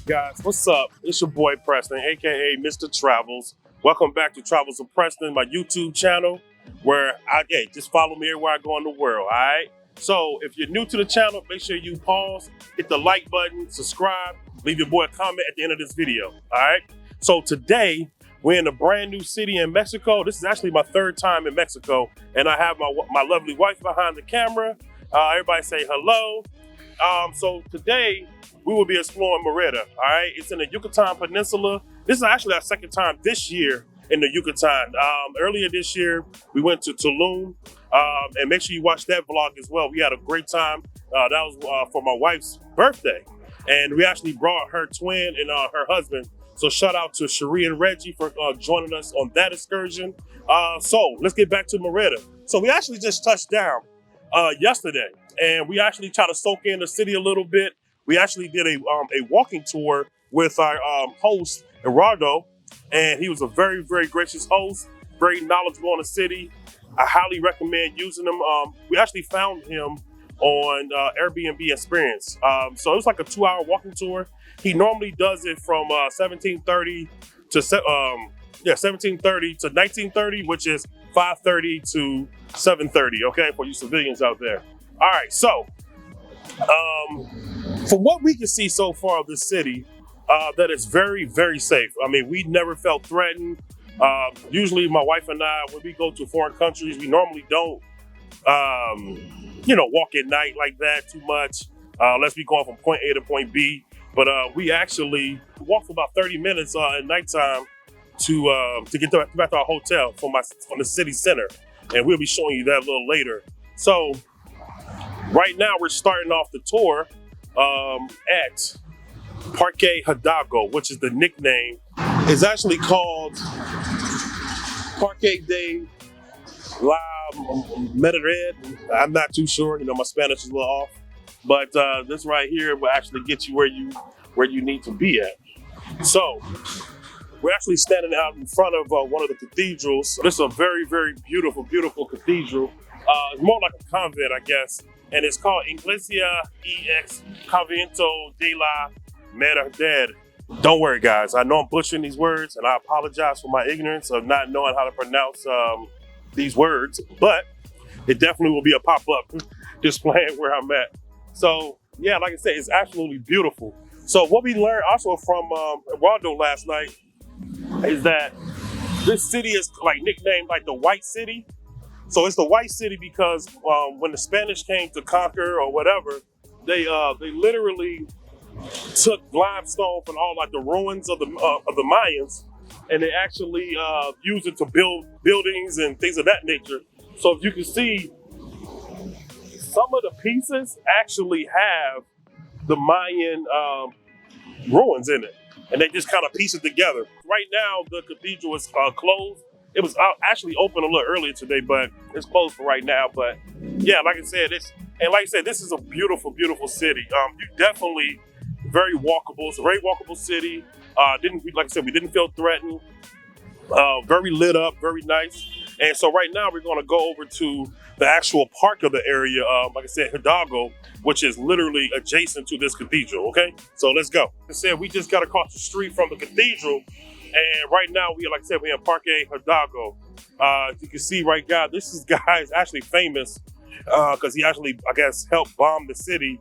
Guys, what's up? It's your boy Preston, aka Mr. Travels. Welcome back to Travels with Preston, my YouTube channel, where just follow me everywhere I go in the world, all right? So if you're new to the channel, make sure you pause, hit the like button, subscribe, leave your boy a comment at the end of this video, all right? So today, we're in a brand new city in Mexico. This is actually my third time in Mexico, and I have my lovely wife behind the camera. Everybody say hello. So today, we will be exploring Merida, all right? It's in the Yucatan Peninsula. This is actually our second time this year in the Yucatan. Earlier this year, we went to Tulum, and make sure you watch that vlog as well. We had a great time. That was for my wife's birthday, and we actually brought her twin and her husband. So shout out to Cherie and Reggie for joining us on that excursion. So let's get back to Merida. So we actually just touched down yesterday, and we actually tried to soak in the city a little bit. We actually did a walking tour with our host, Gerardo, and he was a very, very gracious host, very knowledgeable on the city. I highly recommend using him. We actually found him on Airbnb Experience. So it was like a 2-hour walking tour. He normally does it from 17:30 to 17:30 to 19:30, which is 5:30 to 7:30. Okay, for you civilians out there. All right, so. From what we can see so far of this city, that it's very, very safe. I mean, we never felt threatened. Usually my wife and I, when we go to foreign countries, we normally don't, walk at night like that too much, unless we going from point A to point B. But we actually walked for about 30 minutes at nighttime to get back to our hotel from the city center. And we'll be showing you that a little later. So right now we're starting off the tour at Parque Hidalgo, which is the nickname. It's actually called Parque de la Merida. I'm not too sure. My Spanish is a little off, but this right here will actually get you where you need to be at. So we're actually standing out in front of one of the cathedrals. This is a very, very beautiful, beautiful cathedral. It's more like a convent, I guess. And it's called Iglesia ex Convento de la Merida. Don't worry, guys. I know I'm butchering these words, and I apologize for my ignorance of not knowing how to pronounce these words, but it definitely will be a pop-up displaying where I'm at. So, yeah, like I said, it's absolutely beautiful. So what we learned also from Eduardo last night is that this city is like nicknamed like the White City. So it's the White City because when the Spanish came to conquer or whatever, they literally took limestone from all like the ruins of the Mayans, and they actually used it to build buildings and things of that nature. So if you can see, some of the pieces actually have the Mayan ruins in it, and they just kind of piece it together. Right now, the cathedral is closed. It was actually open a little earlier today, but it's closed for right now. But yeah, like I said, this is a beautiful, beautiful city. You definitely very walkable. It's a very walkable city. Like I said, we didn't feel threatened. Very lit up, very nice. And so right now we're going to go over to the actual park of the area. Like I said, Hidalgo, which is literally adjacent to this cathedral. Okay, so let's go. Like I said, we just got across the street from the cathedral. And right now, we're in Parque Hidalgo. You can see right now, this guy is actually famous because he actually, I guess, helped bomb the city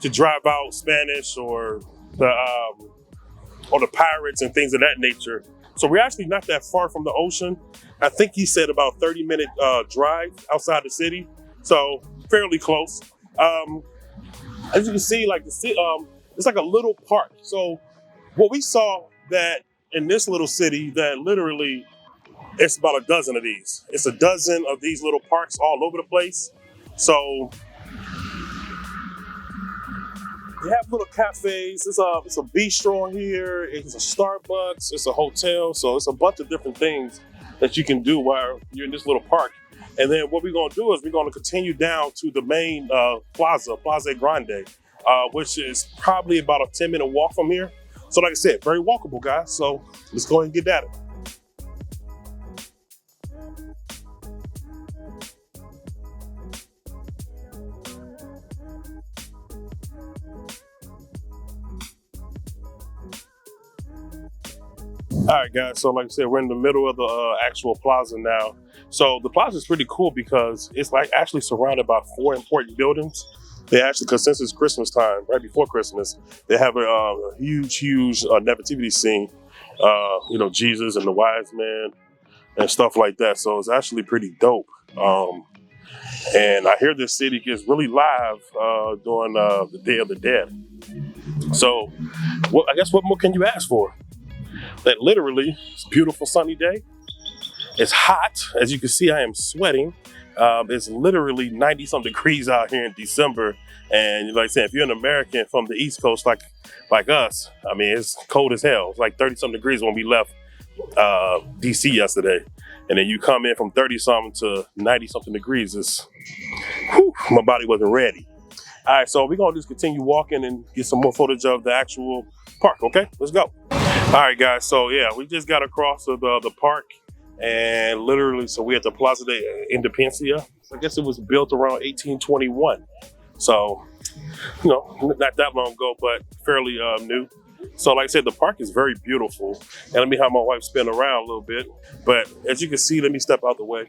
to drive out Spanish or the pirates and things of that nature. So we're actually not that far from the ocean. I think he said about 30-minute drive outside the city, so fairly close. As you can see, like the city, it's like a little park. So what we saw that in this little city, that literally it's about a dozen of these. It's a dozen of these little parks all over the place. So they have little cafes. It's a bistro here. It's a Starbucks. It's a hotel. So it's a bunch of different things that you can do while you're in this little park. And then what we're going to do is we're going to continue down to the main Plaza Grande, which is probably about a 10-minute walk from here. So like I said, very walkable, guys. So let's go ahead and get at it. All right, guys. So, like I said, we're in the middle of the actual plaza now. So, the plaza is pretty cool because it's like actually surrounded by four important buildings. They actually, because since it's Christmas time, right before Christmas, they have a huge nativity scene. Jesus and the wise man and stuff like that. So, it's actually pretty dope. And I hear this city gets really live during the Day of the Dead. So, I guess what more can you ask for? That literally, it's a beautiful sunny day. It's hot. As you can see, I am sweating. It's literally 90-something degrees out here in December. And like I said, if you're an American from the East Coast like us, I mean, it's cold as hell. It's like 30-something degrees when we left DC yesterday. And then you come in from 30-something to 90-something degrees. My body wasn't ready. All right, so we're going to just continue walking and get some more footage of the actual park, okay? Let's go. All right, guys, so yeah, we just got across the park, and literally, so we're at the Plaza de Independencia. I guess it was built around 1821. So, not that long ago, but fairly new. So like I said, the park is very beautiful. And let me have my wife spin around a little bit. But as you can see, let me step out the way,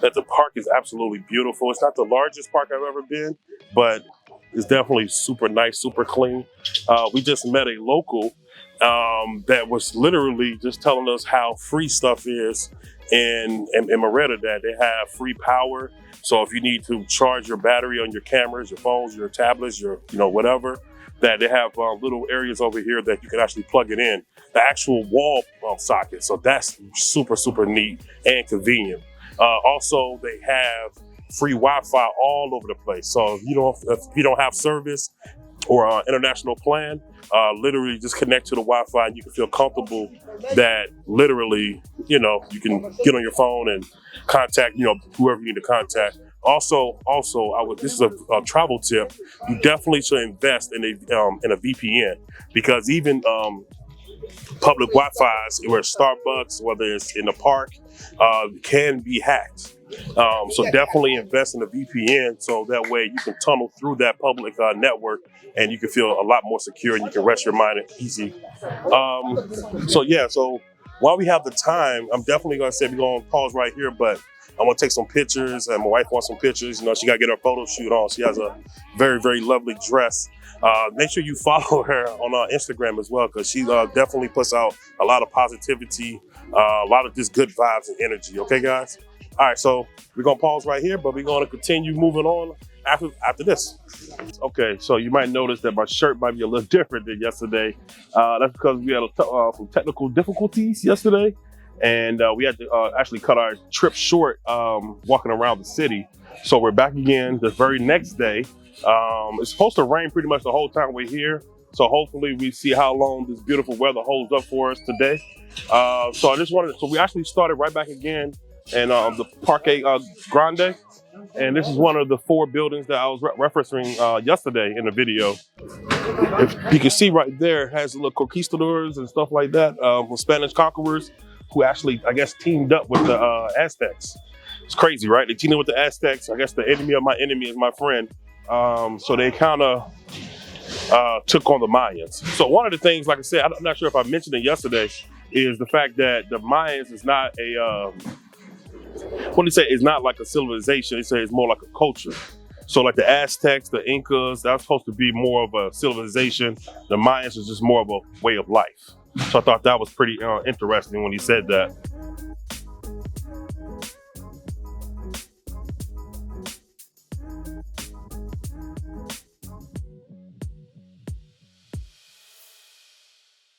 that the park is absolutely beautiful. It's not the largest park I've ever been, but it's definitely super nice, super clean. We just met a local that was literally just telling us how free stuff is in Merida, that they have free power. So if you need to charge your battery on your cameras, your phones, your tablets, your whatever, that they have little areas over here that you can actually plug it in, the actual wall socket. So that's super, super neat and convenient. Also, they have free Wi-Fi all over the place. So if you don't have service or international plan, literally just connect to the Wi-Fi and you can feel comfortable that literally, you can get on your phone and contact, whoever you need to contact. Also, this is a travel tip. You definitely should invest in a VPN, because even public Wi-Fi's, where Starbucks, whether it's in the park, can be hacked. So definitely invest in a VPN, so that way you can tunnel through that public network and you can feel a lot more secure and you can rest your mind easy. So while we have the time, I'm definitely going to say we're going to pause right here, but I want to take some pictures, and my wife wants some pictures. She got to get her photo shoot on. She has a very, very lovely dress. Make sure you follow her on Instagram as well, because she definitely puts out a lot of positivity, a lot of just good vibes and energy. Okay, guys? All right, so we're going to pause right here, but we're going to continue moving on after this. Okay, so you might notice that my shirt might be a little different than yesterday. That's because we had some technical difficulties yesterday, and we had to actually cut our trip short walking around the city. So we're back again the very next day. It's supposed to rain pretty much the whole time we're here. So hopefully we see how long this beautiful weather holds up for us today. So we actually started right back again in the Parque Grande. And this is one of the four buildings that I was referencing yesterday in the video. If you can see right there, it has little conquistadors and stuff like that, with Spanish conquerors who actually, I guess, teamed up with the Aztecs. It's crazy, right? They teamed up with the Aztecs. I guess the enemy of my enemy is my friend. So they kind of took on the Mayans. So one of the things, like I said, I'm not sure if I mentioned it yesterday, is the fact that the Mayans is not it's not like a civilization. They say it's more like a culture. So like the Aztecs, the Incas, that's supposed to be more of a civilization. The Mayans is just more of a way of life. So I thought that was pretty interesting when he said that.